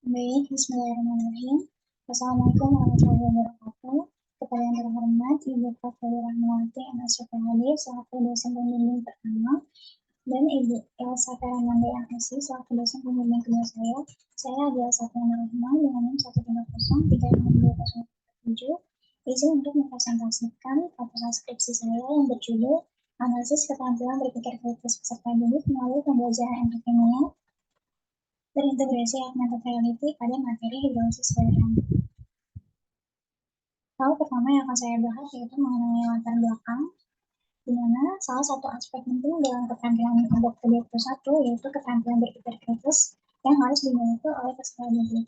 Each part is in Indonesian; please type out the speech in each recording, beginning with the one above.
Baik, bismillahirrahmanirrahim. Assalamualaikum warahmatullahi wabarakatuh. Kepada yang terhormat, Ibu Prof. Rahmawati MSc.PhD selaku dosen pembimbing pertama dan Ibu Elsa Karamanda MSc selaku dosen pembimbing kedua saya adalah Safiana Rahman dengan NIM 130352007. Izin untuk mempresentasikan proposal skripsi saya yang berjudul Analisis Keterampilan Berpikir Kritis Peserta Didik melalui Pembelajaran Kimia terintegrasi augmented reality pada materi hidrolisis garam. Hal pertama yang akan saya bahas yaitu mengenai latar belakang, di mana salah satu aspek penting dalam keterampilan kelompok ke-21 yaitu keterampilan berpikir kritis yang harus dimiliki oleh peserta didik.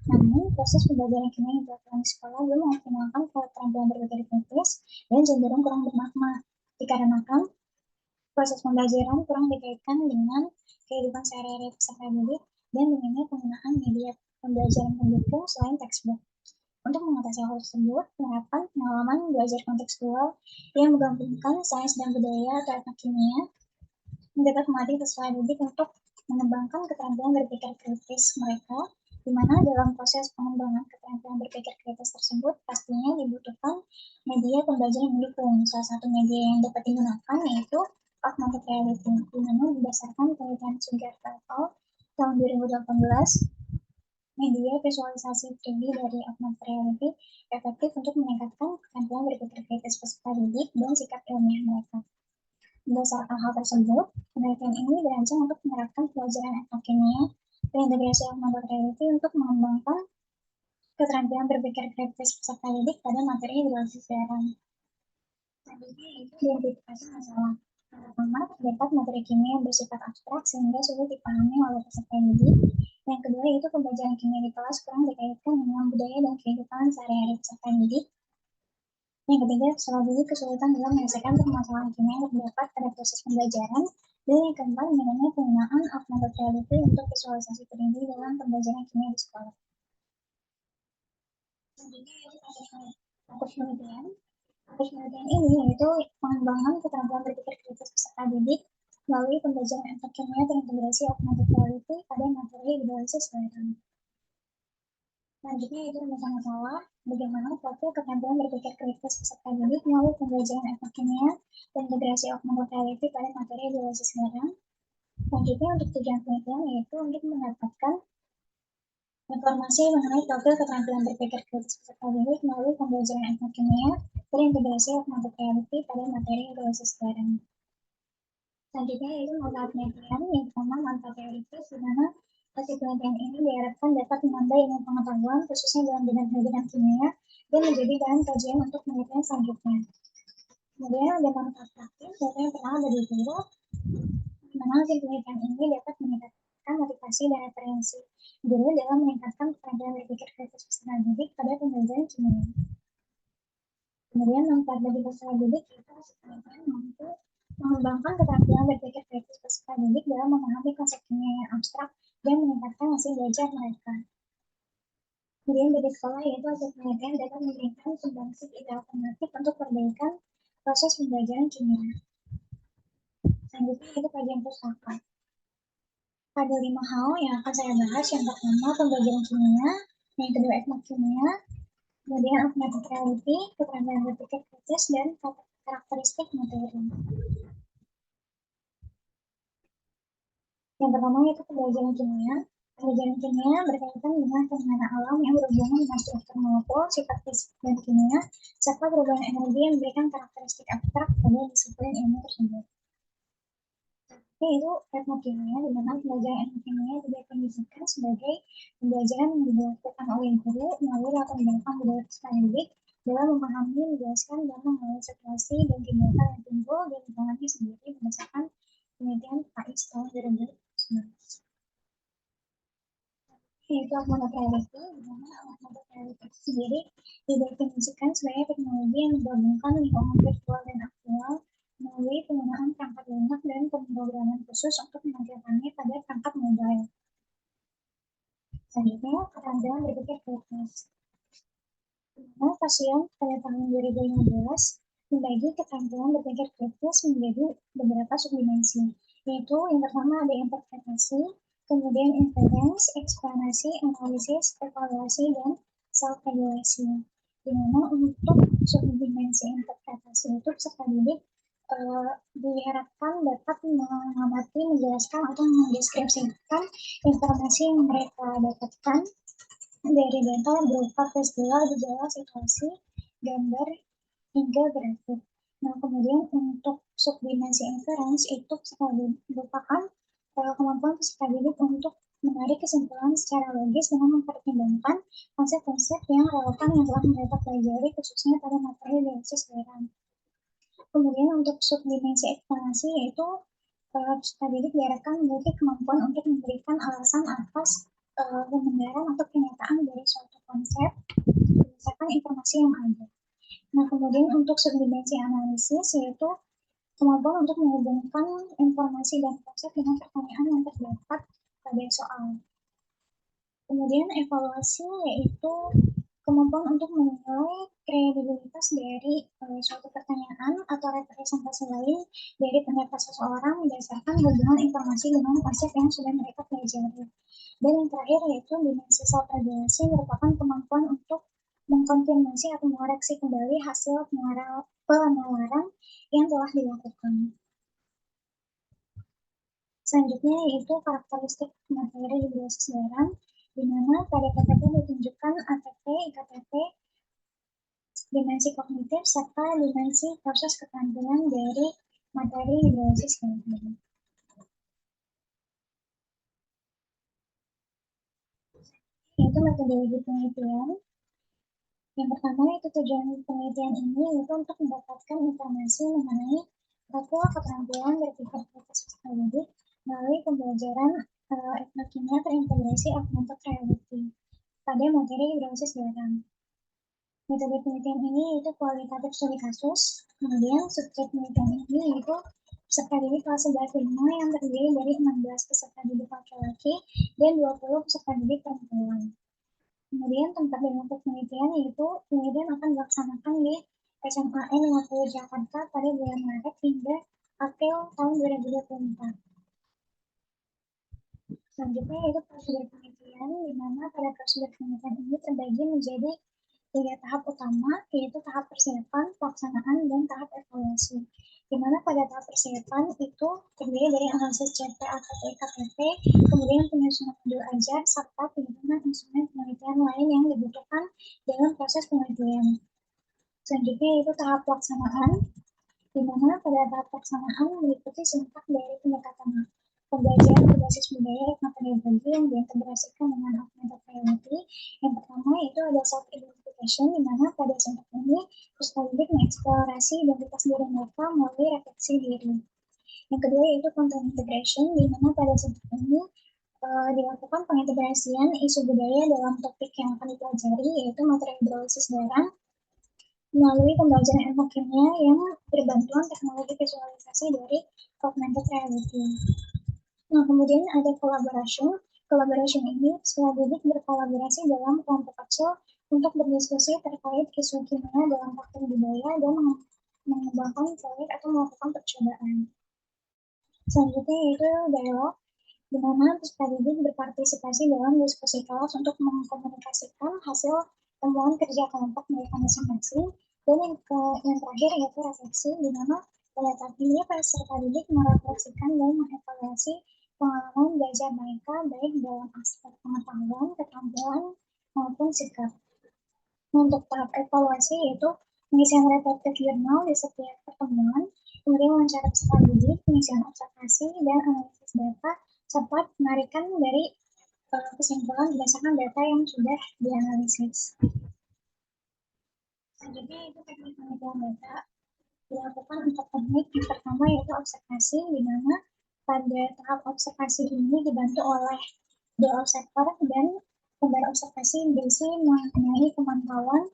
Namun, proses pembelajaran kimia yang dilakukan di sekolah belum mengoptimalkan keterampilan berpikir kritis dan cenderung kurang bermakna, dikarenakan proses pembelajaran kurang dikaitkan dengan kehidupan sehari-hari peserta didik dan minimnya penggunaan media pembelajaran pendukung selain textbook. Untuk mengatasi hal tersebut, penerapan pengalaman belajar kontekstual yang menggabungkan sains dan budaya atau etnik kimia dapat melatih peserta didik untuk mengembangkan keterampilan berpikir kritis mereka, di mana dalam proses pengembangan keterampilan berpikir kritis tersebut pastinya dibutuhkan media pembelajaran mendukung. Salah satu media yang dapat digunakan yaitu augmented reality, di mana berdasarkan penelitian Sugarta et al. Tahun 2018, media visualisasi 3D dari augmented reality efektif untuk meningkatkan keterampilan berpikir kritis peserta didik dan sikap ilmiah mereka. Berdasarkan hal tersebut, penelitian ini dirancang untuk menerapkan pelajaran etnokimia terintegrasi augmented reality untuk mengembangkan keterampilan berpikir kritis peserta didik pada materi hidrolisis garam. Selanjutnya yaitu identifikasi masalah. Pertama, terdapat materi kimia bersifat abstrak sehingga sulit dipahami oleh peserta didik. Yang kedua yaitu pembelajaran kimia di kelas kurang dikaitkan dengan budaya dan kehidupan sehari-hari peserta didik. Yang ketiga, peserta didik kesulitan dalam menyelesaikan permasalahan kimia yang terdapat pada proses pembelajaran. Dan yang keempat, minimnya penggunaan augmented reality untuk visualisasi 3D dalam pembelajaran kimia di sekolah. Selanjutnya yaitu fokus penelitian. Fokus penelitian ini yaitu pengembangan keterampilan berpikir kritis peserta didik melalui pembelajaran etnik kimia terintegrasi augmented reality pada materi hidrolisis garam. Selanjutnya itu masalah bagaimana profil keterampilan berpikir kritis peserta didik melalui pembelajaran etnik kimia dan integrasi augmented reality pada materi hidrolisis garam. Selanjutnya untuk tujuan penelitian yaitu untuk mendapatkan informasi mengenai profil keterampilan berpikir kritis peserta didik melalui pembelajaran etnik kimia terintegrasi augmented reality pada materi hidrolisis garam. Selanjutnya yaitu manfaat penelitian yang pertama manfaat teoritis, di mana hasil penelitian ini diharapkan dapat menambah ilmu pengetahuan khususnya dalam bidang pendidikan kimia dan menjadi bahan kajian untuk penelitian selanjutnya. Kemudian ada manfaat praktis, yaitu yang pertama bagi guru, di mana hasil penelitian ini dapat meningkatkan motivasi dan referensi guru dalam meningkatkan keterampilan berpikir kritis peserta didik pada pembelajaran kimia. Kemudian manfaat bagi peserta didik yaitu hasil penelitian mampu mengembangkan keterampilan berpikir kritis peserta didik dalam memahami konsep kimia yang abstrak dan meningkatkan hasil belajar mereka. Kemudian bagi sekolah yaitu hasil penelitian dapat memberikan sumbangsih ide alternatif untuk perbaikan proses pembelajaran kimia. Selanjutnya yaitu kajian pustaka. Ada 5 hal yang akan saya bahas. Yang pertama pembelajaran kimia, yang kedua etnik kimia, kemudian augmented reality, keterampilan berpikir kritis, dan karakteristik materi. Yang pertama yaitu pembelajaran kimia. Pembelajaran kimia berkaitan dengan fenomena alam yang berhubungan dengan struktur molekul, sifat fisik dan kimia, serta perubahan energi yang memberikan karakteristik abstrak pada disiplin ilmu tersebut. Yaitu etnokimia, di mana pembelajaran etnokimia didefinisikan sebagai pembelajaran yang dilakukan oleh guru melalui latar belakang budaya peserta didik dalam memahami, menjelaskan, dan mengenai situasi dan kegiatan yang timbul di lingkungannya sendiri berdasarkan penelitian PAIS tahun 2019. Yaitu augmented reality, di mana augmented reality sendiri didefinisikan sebagai teknologi yang menggabungkan lingkungan virtual dan aktual melalui penggunaan perangkat lunak dan pemrograman khusus untuk menampilkannya pada perangkat mobile. Selanjutnya, keterampilan berpikir kritis. Pasien pada tahun 2015 membagi keterampilan berpikir kritis menjadi beberapa subdimensi, yaitu yang pertama ada interpretasi, kemudian inference, eksplanasi, analisis, evaluasi, dan self-regulasi. Di mana untuk subdimensi interpretasi itu peserta didik diharapkan dapat mengamati, menjelaskan, atau mendeskripsikan informasi yang mereka dapatkan dari data berupa peristiwa, gejala, situasi, gambar, hingga grafik. Nah, kemudian untuk subdimensi inference itu merupakan kemampuan peserta didik untuk menarik kesimpulan secara logis dengan mempertimbangkan konsep-konsep yang relevan yang telah mereka pelajari khususnya pada materi analisis daerah. Kemudian untuk subdimensi eksplanasi yaitu peserta didik diarahkan memiliki kemampuan untuk memberikan alasan atas pembenaran atau kenyataan dari suatu konsep berdasarkan informasi yang ada. Nah, kemudian untuk subdimensi analisis yaitu kemampuan untuk menghubungkan informasi dan konsep dengan pertanyaan yang terdapat pada soal. Kemudian evaluasi yaitu kemampuan untuk menilai kredibilitas dari suatu pertanyaan atau representasi lain dari pendapat seseorang berdasarkan hubungan informasi dengan konsep yang sudah mereka pelajari. Dan yang terakhir yaitu dimensi self-regulasi merupakan kemampuan untuk mengkonfirmasi atau mengoreksi kembali hasil penalaran yang telah dilakukan. Selanjutnya yaitu karakteristik materi di berbasis daerah, di mana pada PPT ditunjukkan ATP, IKTP, dimensi kognitif, serta dimensi proses keterampilan dari materi di berbasis daerah. Yaitu metodologi penelitian. Yang pertama itu tujuan penelitian ini yaitu untuk mendapatkan informasi mengenai profil keterampilan berpikir kritis peserta didik melalui pembelajaran etnokimia terintegrasi augmented reality pada materi berbasis daerah. Metode penelitian ini yaitu kualitatif studi kasus, kemudian subjek penelitian ini yaitu peserta didik kelas 11 yang terdiri dari 16 peserta didik laki-laki dan 20 peserta didik perempuan. Kemudian tempat dan waktu penelitian yaitu penelitian akan dilaksanakan di SMAN 50 Jakarta pada bulan Maret hingga April tahun 2024. Selanjutnya yaitu prosedur penelitian, di mana pada prosedur penelitian ini terbagi menjadi 3 tahap utama, yaitu tahap persiapan, pelaksanaan, dan tahap evaluasi. Di mana pada tahap persiapan itu terdiri dari analisis CP atau IKTP, kemudian penyusunan modul ajar, serta penyusunan instrumen penelitian lain yang dibutuhkan dalam proses penelitian. Selanjutnya yaitu tahap pelaksanaan, di mana pada tahap pelaksanaan meliputi singkat dari pendekatan pembelajaran berbasis budaya etnopedagogi yang diintegrasikan dengan augmented reality. Yang pertama itu ada self-identification, di mana pada saat ini peserta didik mengeksplorasi identitas diri mereka melalui refleksi diri. Yang kedua yaitu content integration, di mana pada saat ini dilakukan pengintegrasian isu budaya dalam topik yang akan dipelajari, yaitu materi hidrolisis garam, melalui pembelajaran ilmu kimia yang berbantuan teknologi visualisasi dari augmented reality. Nah, kemudian ada collaboration. Collaboration ini peserta didik berkolaborasi dalam kelompok kecil untuk berdiskusi terkait isu kimia dalam praktik budaya dan mengembangkan proyek atau melakukan percobaan. Selanjutnya yaitu dialog, di mana peserta didik berpartisipasi dalam diskusi kelas untuk mengkomunikasikan hasil temuan kerja kelompok mereka masing-masing. Dan yang terakhir yaitu refleksi, di mana pada tahap ini peserta didik merefleksikan dan mengevaluasi pengalaman belajar mereka baik dalam aspek pengetahuan, keterampilan, maupun sikap. Untuk tahap evaluasi yaitu pengisian reflective journal di setiap pertemuan, kemudian wawancara peserta didik, pengisian observasi, dan analisis data, serta penarikan dari kesimpulan berdasarkan data yang sudah dianalisis. Selanjutnya itu teknik penelitian data dilakukan untuk teknik yang pertama yaitu observasi, di mana pada tahap observasi ini dibantu oleh dua observer dan gambar observasi berisi mengenai pemantauan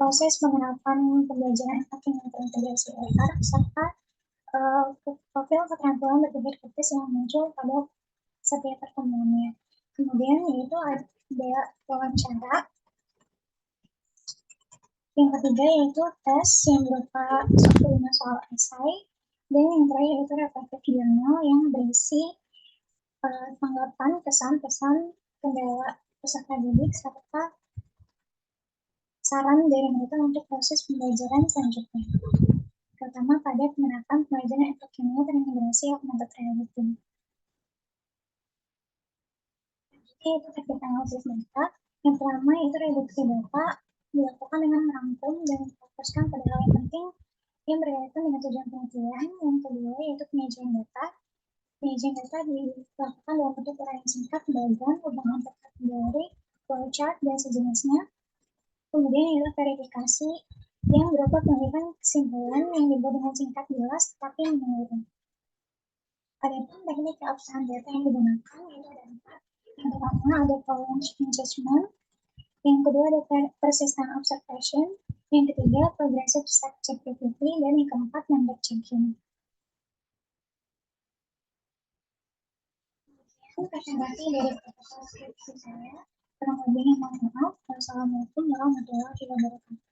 proses penerapan pembelajaran yang terintegrasi OER serta profil keterampilan berpikir kritis yang muncul pada setiap pertemuannya. Kemudian yaitu ada wawancara. Yang ketiga yaitu tes yang berupa 45 soal esai, dan yang terakhir yaitu reflective journal yang berisi tanggapan, kesan-pesan, kendala peserta didik, serta saran dari mereka untuk proses pembelajaran selanjutnya, terutama pada penerapan pembelajaran efek kimia terintegrasi augmented reality. Oke, itu teknik analisis data. Yang pertama itu reduksi data dilakukan dengan merangkum dan fokuskan pada hal yang penting yang berkaitan dengan tujuan penelitian. Yang kedua yaitu penyajian data. Penyajian data dilakukan dalam bentuk uraian singkat, diagram, hubungan kategori, flowchart, dan sejenisnya. Kemudian yaitu verifikasi yang berupa penelitian kesimpulan yang dibuat dengan singkat, jelas, tapi menyeluruh. Adapun teknik keabsahan data yang digunakan itu ada 4. Yang pertama ada problem management, yang kedua ada persistent observation, yang ketiga progressive subjectivity, dan yang keempat number checking. Presentasi dari proposal skripsi saya. Kurang lebihnya mohon maaf. Wassalamualaikum warahmatullahi wabarakatuh.